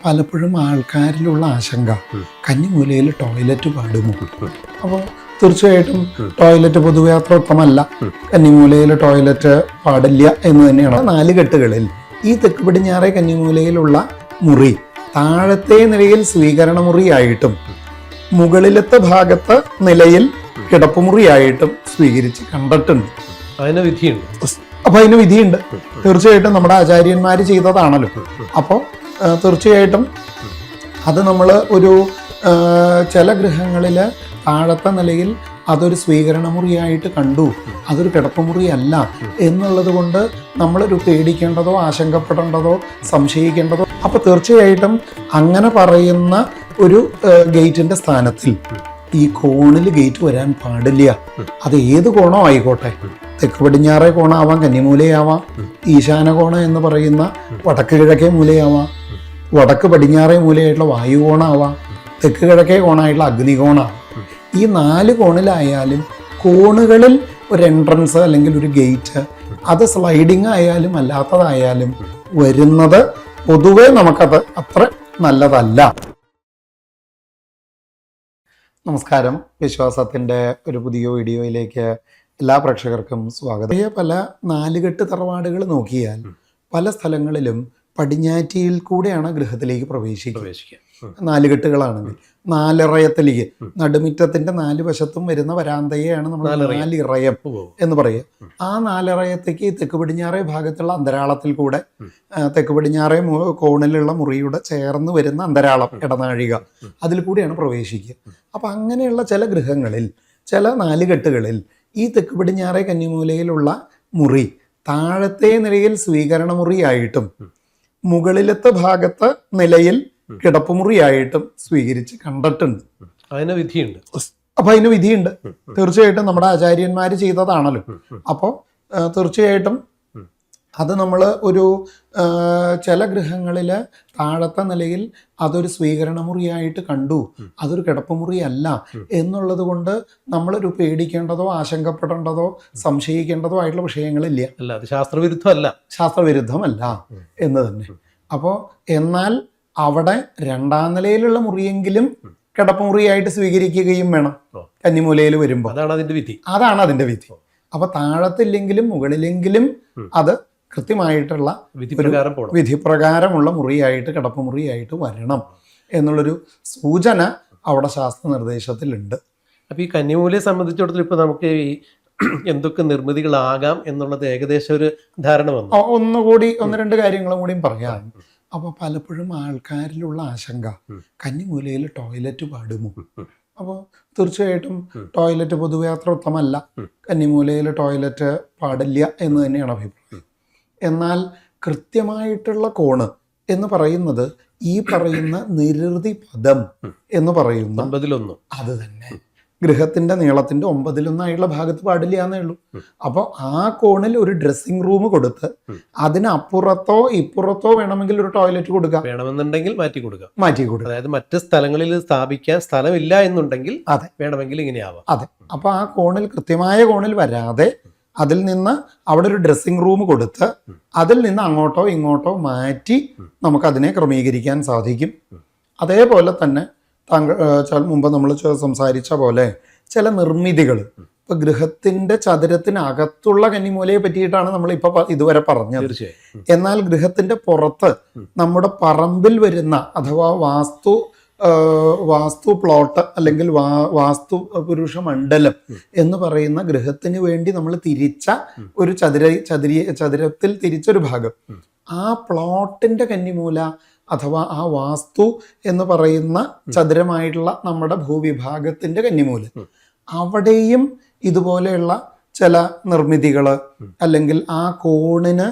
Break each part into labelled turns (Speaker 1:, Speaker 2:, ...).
Speaker 1: പലപ്പോഴും ആൾക്കാരിലുള്ള ആശങ്ക കന്നിമൂലയിൽ ടോയ്ലറ്റ് പാടുമോ. അപ്പോൾ തീർച്ചയായിട്ടും ടോയ്ലറ്റ് പൊതുയാത്രോത്തമല്ല, കന്നിമൂലയിൽ ടോയ്ലറ്റ് പാടില്ല എന്ന് തന്നെയാണ്. 4 കെട്ടുകളിൽ ഈ തെക്ക് പടിഞ്ഞാറേ കന്നിമൂലയിലുള്ള മുറി താഴത്തെ നിലയിൽ സ്വീകരണ മുറിയായിട്ടും മുകളിലത്തെ ഭാഗത്ത് നിലയിൽ കിടപ്പുമുറിയായിട്ടും സ്വീകരിച്ച് കണ്ടിട്ടുണ്ട്.
Speaker 2: അതിന് വിധിയുണ്ട്.
Speaker 1: അപ്പൊ അതിന് വിധിയുണ്ട്. തീർച്ചയായിട്ടും നമ്മുടെ ആചാര്യന്മാർ ചെയ്തതാണല്ലോ. അപ്പോൾ തീർച്ചയായിട്ടും അത് നമ്മൾ ഒരു ചില ഗൃഹങ്ങളിൽ താഴത്തെ നിലയിൽ അതൊരു സ്വീകരണ മുറിയായിട്ട് കണ്ടു, അതൊരു കിടപ്പുമുറിയല്ല എന്നുള്ളത് കൊണ്ട് നമ്മളൊരു പേടിക്കേണ്ടതോ ആശങ്കപ്പെടേണ്ടതോ സംശയിക്കേണ്ടതോ. അപ്പോൾ തീർച്ചയായിട്ടും അങ്ങനെ പറയുന്ന ഒരു ഗേറ്റിന്റെ സ്ഥാനത്തിൽ ഈ കോണിൽ ഗേറ്റ് വരാൻ പാടില്ല. അത് ഏത് കോണോ ആയിക്കോട്ടെ, തെക്ക് പടിഞ്ഞാറേ കോണാവാം, കന്നിമൂലയാവാം, ഈശാന കോണം എന്ന് പറയുന്ന വടക്ക് കിഴക്കേ മൂലയാവാം, വടക്ക് പടിഞ്ഞാറേ മൂലയായിട്ടുള്ള വായുകോണാവാം, തെക്ക് കിഴക്കേ കോണായിട്ടുള്ള അഗ്നികോണാവാം. ഈ 4 കോണിലായാലും കോണുകളിൽ ഒരു എൻട്രൻസ് അല്ലെങ്കിൽ ഒരു ഗേറ്റ്, അത് സ്ലൈഡിങ് ആയാലും അല്ലാത്തതായാലും വരുന്നത് പൊതുവെ നമുക്കത് അത്ര നല്ലതല്ല. നമസ്കാരം. വിശ്വാസത്തിൻ്റെ ഒരു പുതിയ വീഡിയോയിലേക്ക് എല്ലാ പ്രേക്ഷകർക്കും സ്വാഗതം. പല 4 കെട്ട് തറവാടുകൾ നോക്കിയാൽ പല സ്ഥലങ്ങളിലും പടിഞ്ഞാറ്റിയിൽ കൂടെയാണ് ഗൃഹത്തിലേക്ക് പ്രവേശിക്കുക. 4 കെട്ടുകളാണെങ്കിൽ 4 ഇറയത്തിലേക്ക്, നടുമിറ്റത്തിന്റെ 4 വശത്തും വരുന്ന വരാന്തയെയാണ് നമ്മൾ 4 ഇറയം എന്ന് പറയുക. ആ 4 ഇറയത്തേക്ക് തെക്ക് പടിഞ്ഞാറേ ഭാഗത്തുള്ള അന്തരാളത്തിൽ കൂടെ, തെക്ക് പടിഞ്ഞാറേ കോണിലുള്ള മുറിയുടെ ചേർന്ന് വരുന്ന അന്തരാളം, ഇടനാഴിക, അതിൽ കൂടെയാണ് പ്രവേശിക്കുക. അപ്പൊ അങ്ങനെയുള്ള ചില ഗൃഹങ്ങളിൽ, ചില 4 കെട്ടുകളിൽ ഈ തെക്ക് പടിഞ്ഞാറേ കന്നിമൂലയിലുള്ള മുറി താഴത്തെ നിലയിൽ സ്വീകരണ മുറിയായിട്ടും മുകളിലത്തെ ഭാഗത്ത് നിലയിൽ കിടപ്പുമുറിയായിട്ടും സ്വീകരിച്ച് കണ്ടിട്ടുണ്ട്.
Speaker 2: അതിന് വിധിയുണ്ട്.
Speaker 1: അപ്പൊ അതിന് വിധിയുണ്ട്. തീർച്ചയായിട്ടും നമ്മുടെ ആചാര്യന്മാർ ചെയ്തതാണല്ലോ. അപ്പോൾ തീർച്ചയായിട്ടും അത് നമ്മൾ ഒരു ചില ഗൃഹങ്ങളിൽ താഴത്തെ നിലയിൽ അതൊരു സ്വീകരണ മുറിയായിട്ട് കണ്ടു, അതൊരു കിടപ്പുമുറിയല്ല എന്നുള്ളത് കൊണ്ട് നമ്മളൊരു പേടിക്കേണ്ടതോ ആശങ്കപ്പെടേണ്ടതോ സംശയിക്കേണ്ടതോ ആയിട്ടുള്ള വിഷയങ്ങളില്ല. ശാസ്ത്രവിരുദ്ധമല്ല എന്ന് തന്നെ. അപ്പോൾ എന്നാൽ അവിടെ 2ാം നിലയിലുള്ള മുറിയെങ്കിലും കിടപ്പുമുറിയായിട്ട് സ്വീകരിക്കുകയും വേണം കന്നിമൂലയിൽ വരുമ്പോൾ. അതാണ് അതിന്റെ വിധി. അപ്പൊ താഴത്തില്ലെങ്കിലും മുകളിലെങ്കിലും അത് കൃത്യമായിട്ടുള്ള വിധിപ്രകാരമുള്ള മുറിയായിട്ട്, കിടപ്പുമുറിയായിട്ട് വരണം എന്നുള്ളൊരു സൂചന അവിടെ ശാസ്ത്ര നിർദ്ദേശത്തിലുണ്ട്.
Speaker 2: അപ്പൊ ഈ കന്നിമൂലയെ സംബന്ധിച്ചിടത്തോളം ഇപ്പൊ നമുക്ക് ഈ എന്തൊക്കെ നിർമ്മിതികളാകാം എന്നുള്ളത് ഏകദേശം ഒരു ധാരണ വന്നു.
Speaker 1: ഒന്നുകൂടി 1-2 കാര്യങ്ങളും കൂടിയും പറയാം. അപ്പോൾ പലപ്പോഴും ആൾക്കാരിലുള്ള ആശങ്ക കന്നിമൂലയിൽ ടോയ്ലറ്റ് പാടുമോ. അപ്പോൾ തീർച്ചയായിട്ടും ടോയ്ലറ്റ് പൊതുയാത്രോത്തമല്ല, കന്നിമൂലയിൽ ടോയ്ലറ്റ് പാടില്ല എന്ന് തന്നെയാണ് അഭിപ്രായം. എന്നാൽ കൃത്യമായിട്ടുള്ള കോണ് എന്ന് പറയുന്നത് ഈ പറയുന്ന നിരൃതി പദം എന്ന് പറയുന്ന 9-1 അത് തന്നെ. ഗൃഹത്തിന്റെ നീളത്തിന്റെ 9-1 ഭാഗത്ത് പാടില്ല എന്നേ ഉള്ളൂ. അപ്പോൾ ആ കോണിൽ ഒരു ഡ്രസ്സിംഗ് റൂം കൊടുത്ത് അതിനപ്പുറത്തോ ഇപ്പുറത്തോ വേണമെങ്കിൽ ഒരു ടോയ്ലറ്റ് കൊടുക്കാം,
Speaker 2: വേണമെന്നുണ്ടെങ്കിൽ മാറ്റി കൊടുക്കാം. അതായത് മറ്റ് സ്ഥലങ്ങളിൽ സ്ഥാപിക്കാൻ സ്ഥലമില്ല എന്നുണ്ടെങ്കിൽ അതെ വേണമെങ്കിൽ ഇങ്ങനെയാവാം.
Speaker 1: അതെ. അപ്പൊ ആ കോണിൽ, കൃത്യമായ കോണിൽ വരാതെ അതിൽ നിന്ന് അവിടെ ഒരു ഡ്രസ്സിംഗ് റൂം കൊടുത്ത് അതിൽ നിന്ന് അങ്ങോട്ടോ ഇങ്ങോട്ടോ മാറ്റി നമുക്കതിനെ ക്രമീകരിക്കാൻ സാധിക്കും. അതേപോലെ തന്നെ മുമ്പ് നമ്മൾ സംസാരിച്ച പോലെ ചില നിർമ്മിതികൾ, ഇപ്പൊ ഗൃഹത്തിന്റെ ചതുരത്തിനകത്തുള്ള കന്നിമൂലയെ പറ്റിയിട്ടാണ് നമ്മൾ ഇപ്പൊ ഇതുവരെ പറഞ്ഞത്. എന്നാൽ ഗൃഹത്തിന്റെ പുറത്ത് നമ്മുടെ പറമ്പിൽ വരുന്ന അഥവാ വാസ്തു പ്ലോട്ട് അല്ലെങ്കിൽ വാസ്തു പുരുഷ മണ്ഡലം എന്ന് പറയുന്ന ഗൃഹത്തിന് വേണ്ടി നമ്മൾ തിരിച്ച ഒരു ചതുരത്തിൽ തിരിച്ചൊരു ഭാഗം, ആ പ്ലോട്ടിന്റെ കന്നിമൂല അഥവാ ആ വാസ്തു എന്ന് പറയുന്ന ചതുരമായിട്ടുള്ള നമ്മുടെ ഭൂവിഭാഗത്തിന്റെ കന്നിമൂല, അവിടെയും ഇതുപോലെയുള്ള ചില നിർമ്മിതികൾ അല്ലെങ്കിൽ ആ കോണിന്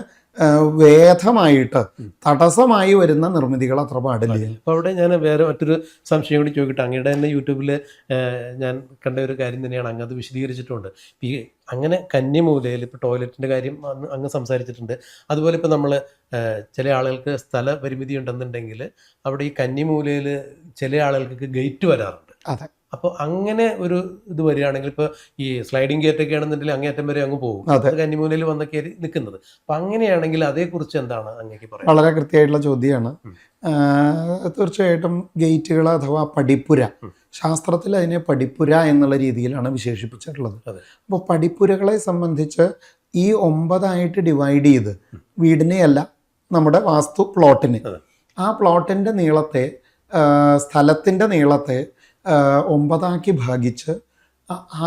Speaker 1: വേദമായിട്ട് തടസ്സമായി വരുന്ന നിർമ്മിതികൾ അത്ര പാടില്ല.
Speaker 2: അപ്പോൾ അവിടെ ഞാൻ വേറെ മറ്റൊരു സംശയം കൂടി ചോദിക്കട്ടെ. അങ്ങയുടെ തന്നെ യൂട്യൂബിൽ ഞാൻ കണ്ട ഒരു കാര്യം തന്നെയാണ്, അങ്ങ് അത് വിശദീകരിച്ചിട്ടുണ്ട്. ഈ അങ്ങനെ കന്നിമൂലയിൽ ഇപ്പോൾ ടോയ്ലറ്റിൻ്റെ കാര്യം അങ്ങ് സംസാരിച്ചിട്ടുണ്ട്. അതുപോലെ ഇപ്പോൾ നമ്മൾ ചില ആളുകൾക്ക് സ്ഥല പരിമിതി ഉണ്ടെന്നുണ്ടെങ്കിൽ അവിടെ ഈ കന്നിമൂലയിൽ ചില ആളുകൾക്ക് ഗേറ്റ് വരാറുണ്ട്.
Speaker 1: അതെ.
Speaker 2: അപ്പോൾ അങ്ങനെ ഒരു ഇത് വരികയാണെങ്കിൽ ഇപ്പോൾ ഈ സ്ലൈഡിംഗ് ഗേറ്റ് ഒക്കെ ആണെന്നുണ്ടെങ്കിൽ അങ്ങേറ്റം വരെ അങ്ങ് പോകും,
Speaker 1: അതെ.
Speaker 2: അത് കന്നിമൂലയിൽ വന്ന് കയറി നിൽക്കുന്നത്. അപ്പം അങ്ങനെയാണെങ്കിൽ അതേക്കുറിച്ച് എന്താണ് അങ്ങേക്ക് പറയുന്നത്?
Speaker 1: വളരെ കൃത്യമായിട്ടുള്ള ചോദ്യമാണ്. തീർച്ചയായിട്ടും ഗേറ്റുകൾ അഥവാ പടിപ്പുര, ശാസ്ത്രത്തിൽ അതിനെ പടിപ്പുര എന്നുള്ള രീതിയിലാണ് വിശേഷിപ്പിച്ചിട്ടുള്ളത്.
Speaker 2: അതെ.
Speaker 1: അപ്പോൾ പടിപ്പുരകളെ സംബന്ധിച്ച് ഈ 9 ഡിവൈഡ് ചെയ്ത് വീടിനെയല്ല, നമ്മുടെ വാസ്തു പ്ലോട്ടിന്, ആ പ്ലോട്ടിൻ്റെ നീളത്തെ, സ്ഥലത്തിൻ്റെ നീളത്തെ 9 ഭാഗിച്ച്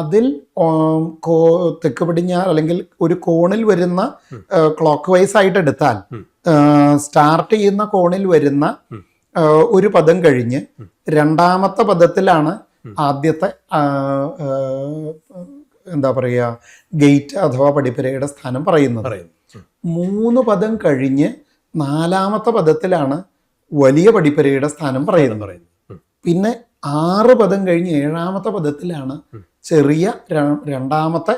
Speaker 1: അതിൽ തെക്ക് പടിഞ്ഞാറ് അല്ലെങ്കിൽ ഒരു കോണിൽ വരുന്ന ക്ലോക്ക് വൈസ് ആയിട്ട് എടുത്താൽ സ്റ്റാർട്ട് ചെയ്യുന്ന കോണിൽ വരുന്ന ഒരു പദം കഴിഞ്ഞ് രണ്ടാമത്തെ പദത്തിലാണ് ആദ്യത്തെ എന്താ പറയുക ഗേറ്റ് അഥവാ പടിപ്പുരയുടെ സ്ഥാനം പറയുന്നത്. 3 പദം കഴിഞ്ഞ് 4ാമത്തെ പദത്തിലാണ് വലിയ പടിപ്പുരയുടെ സ്ഥാനം പറയുന്നത്. പിന്നെ 6 പദം കഴിഞ്ഞ് 7ാമത്തെ പദത്തിലാണ് ചെറിയ 2ാമത്തെ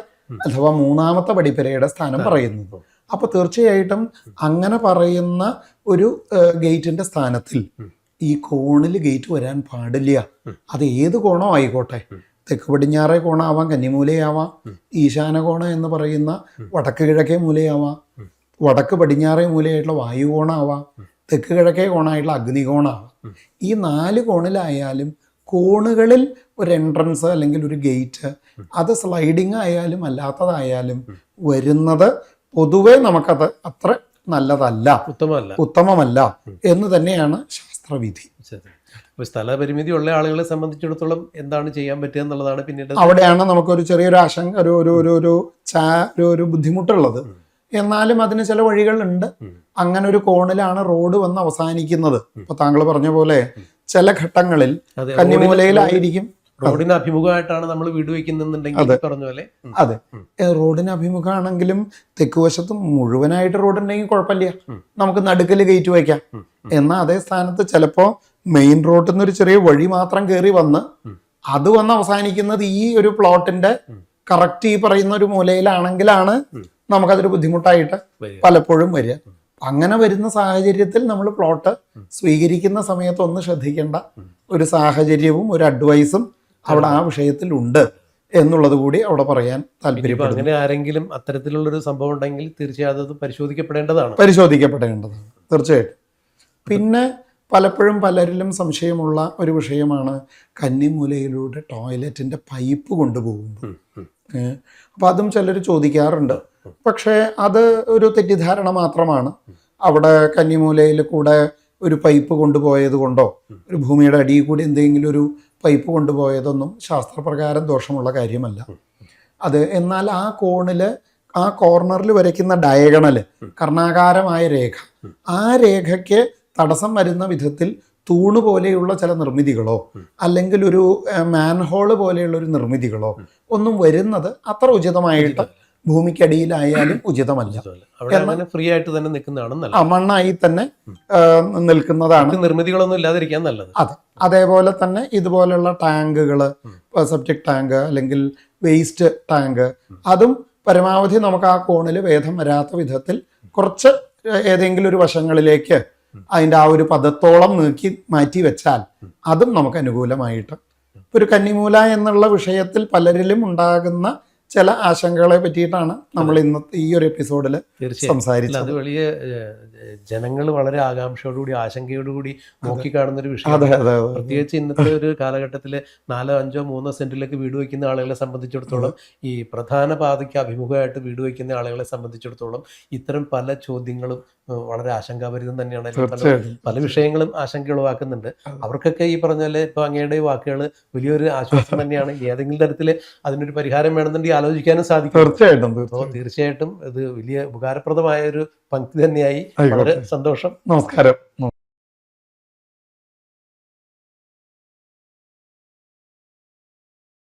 Speaker 1: അഥവാ 3ാമത്തെ പടിപ്പുരയുടെ സ്ഥാനം പറയുന്നത്. അപ്പൊ തീർച്ചയായിട്ടും അങ്ങനെ പറയുന്ന ഒരു ഗേറ്റിന്റെ സ്ഥാനത്തിൽ ഈ കോണിൽ ഗേറ്റ് വരാൻ പാടില്ല. അത് ഏത് കോണോ ആയിക്കോട്ടെ, തെക്ക് പടിഞ്ഞാറേ കോണാവാം, കന്നിമൂലയാവാം, ഈശാന കോണം എന്ന് പറയുന്ന വടക്ക് കിഴക്കേ മൂലയാവാം, വടക്ക് പടിഞ്ഞാറേ മൂലയായിട്ടുള്ള വായുകോണാവാം, തെക്ക് കിഴക്കേ കോണായിട്ടുള്ള അഗ്നികോണാവാം. ഈ 4 കോണിലായാലും കോണുകളിൽ ഒരു എൻട്രൻസ് അല്ലെങ്കിൽ ഒരു ഗേറ്റ്, അത് സ്ലൈഡിങ് ആയാലും അല്ലാത്തതായാലും വരുന്നത് പൊതുവെ നമുക്കത് അത്ര നല്ലതല്ല, ഉത്തമമല്ല എന്ന് തന്നെയാണ് ശാസ്ത്രവിധി.
Speaker 2: സ്ഥലപരിമിതി ഉള്ള ആളുകളെ സംബന്ധിച്ചിടത്തോളം എന്താണ് ചെയ്യാൻ പറ്റുക എന്നുള്ളതാണ് പിന്നീട്
Speaker 1: അവിടെയാണ് നമുക്കൊരു ചെറിയൊരു ആശങ്ക, ഒരു ബുദ്ധിമുട്ടുള്ളത്. എന്നാലും അതിന് ചില വഴികളുണ്ട്. അങ്ങനെ ഒരു കോണിലാണ് റോഡ് വന്ന് അവസാനിക്കുന്നത്. ഇപ്പൊ താങ്കൾ പറഞ്ഞ പോലെ ചില ഘട്ടങ്ങളിൽ കന്നിമൂലയിലായിരിക്കും,
Speaker 2: റോഡിന് അഭിമുഖമായിട്ടാണ് നമ്മൾ വീട് വെക്കുന്നുണ്ടെങ്കിൽ പറഞ്ഞ പോലെ.
Speaker 1: അതെ, റോഡിന് അഭിമുഖമാണെങ്കിലും തെക്കുവശത്ത് മുഴുവനായിട്ട് റോഡ് ഉണ്ടെങ്കിൽ കുഴപ്പമില്ല, നമുക്ക് നടുക്കല് ഗേറ്റ് വയ്ക്കാം. എന്നാൽ അതേ സ്ഥാനത്ത് ചിലപ്പോ മെയിൻ റോഡിൽ നിന്ന് ഒരു ചെറിയ വഴി മാത്രം കയറി വന്ന് അത് വന്ന് അവസാനിക്കുന്നത് ഈ ഒരു പ്ലോട്ടിന്റെ കറക്റ്റ് ഈ പറയുന്ന ഒരു മൂലയിലാണെങ്കിലാണ് നമുക്കതൊരു ബുദ്ധിമുട്ടായിട്ട് പലപ്പോഴും വരിക. അങ്ങനെ വരുന്ന സാഹചര്യത്തിൽ നമ്മൾ പ്ലോട്ട് സ്വീകരിക്കുന്ന സമയത്ത് ഒന്ന് ശ്രദ്ധിക്കേണ്ട ഒരു സാഹചര്യവും ഒരു അഡ്വൈസും അവിടെ ആ വിഷയത്തിൽ ഉണ്ട് എന്നുള്ളത് കൂടി അവിടെ പറയാൻ താല്പര്യപ്പെടുന്നു.
Speaker 2: അങ്ങനെ ആരെങ്കിലും അത്തരത്തിലുള്ളൊരു സംഭവം ഉണ്ടെങ്കിൽ തീർച്ചയായും അത് പരിശോധിക്കപ്പെടേണ്ടതാണ്
Speaker 1: തീർച്ചയായിട്ടും. പിന്നെ പലപ്പോഴും പലരിലും സംശയമുള്ള ഒരു വിഷയമാണ് കന്നിമൂലയിലൂടെ ടോയ്ലറ്റിന്റെ പൈപ്പ് കൊണ്ടുപോകുമ്പോൾ. അപ്പം അതും ചിലർ ചോദിക്കാറുണ്ട്. പക്ഷേ അത് ഒരു തെറ്റിദ്ധാരണ മാത്രമാണ്. അവിടെ കന്നിമൂലയിൽ കൂടെ ഒരു പൈപ്പ് കൊണ്ടുപോയത് കൊണ്ടോ ഒരു ഭൂമിയുടെ അടിയിൽ കൂടി എന്തെങ്കിലും ഒരു പൈപ്പ് കൊണ്ടുപോയതൊന്നും ശാസ്ത്രപ്രകാരം ദോഷമുള്ള കാര്യമല്ല. അത് എന്നാൽ ആ കോണില് ആ കോർണറിൽ വരയ്ക്കുന്ന ഡയഗണല് കർണാകാരമായ രേഖ, ആ രേഖയ്ക്ക് തടസ്സം വരുന്ന വിധത്തിൽ തൂണ് പോലെയുള്ള ചില നിർമ്മിതികളോ അല്ലെങ്കിൽ ഒരു മാൻഹോള് പോലെയുള്ള ഒരു നിർമ്മിതികളോ ഒന്നും വരുന്നത് അത്ര ഉചിതമായിട്ട് ഭൂമിക്കടിയിലായാലും ഉചിതമല്ല.
Speaker 2: ഫ്രീ ആയിട്ട് തന്നെ നിൽക്കുന്നതാണ്,
Speaker 1: മണ്ണായി തന്നെ നിൽക്കുന്നതാണ്,
Speaker 2: നിർമ്മിതികളൊന്നും ഇല്ലാതിരിക്കാൻ നല്ലത്.
Speaker 1: അതെ. അതേപോലെ തന്നെ ഇതുപോലുള്ള ടാങ്കുകള്, സെപ്റ്റിക് ടാങ്ക് അല്ലെങ്കിൽ വേസ്റ്റ് ടാങ്ക്, അതും പരമാവധി നമുക്ക് ആ കോണിൽ ഭേദം വരാത്ത വിധത്തിൽ കുറച്ച് ഏതെങ്കിലും ഒരു വശങ്ങളിലേക്ക് അതിൻ്റെ ആ ഒരു പദത്തോളം നീക്കി മാറ്റി വെച്ചാൽ അതും നമുക്ക് അനുകൂലമായിട്ട്. ഒരു കന്നിമൂല എന്നുള്ള വിഷയത്തിൽ പലരിലും ഉണ്ടാകുന്ന ചില ആശങ്കകളെ പറ്റിയിട്ടാണ് നമ്മൾ ഇന്നത്തെ ഈ ഒരു എപ്പിസോഡിൽ സംസാരിച്ചത്.
Speaker 2: അത് വലിയ ജനങ്ങൾ വളരെ ആകാംക്ഷയോടുകൂടി ആശങ്കയോടുകൂടി നോക്കിക്കാണുന്ന ഒരു വിഷയം. പ്രത്യേകിച്ച് ഇന്നത്തെ ഒരു കാലഘട്ടത്തിൽ 4, 5, 3 സെന്റിലേക്ക് വീട് വയ്ക്കുന്ന ആളുകളെ സംബന്ധിച്ചിടത്തോളം, ഈ പ്രധാന പാതയ്ക്ക് അഭിമുഖമായിട്ട് വീട് വയ്ക്കുന്ന ആളുകളെ സംബന്ധിച്ചിടത്തോളം ഇത്തരം പല ചോദ്യങ്ങളും വളരെ ആശങ്കാഭരിതം തന്നെയാണ്. പല വിഷയങ്ങളും ആശങ്ക ഉളവാക്കുന്നുണ്ട്. അവർക്കൊക്കെ ഈ പറഞ്ഞ പോലെ ഇപ്പൊ അങ്ങയുടെ വാക്കുകൾ വലിയൊരു ആശ്വാസം തന്നെയാണ്. ഏതെങ്കിലും തരത്തിൽ അതിനൊരു പരിഹാരം വേണമെന്നുണ്ടെങ്കിൽ ആലോചിക്കാനും സാധിക്കും. തീർച്ചയായിട്ടും ഇത് വലിയ ഉപകാരപ്രദമായ ഒരു പങ്ക്തി തന്നെയായി. വളരെ സന്തോഷം.
Speaker 1: നമസ്കാരം.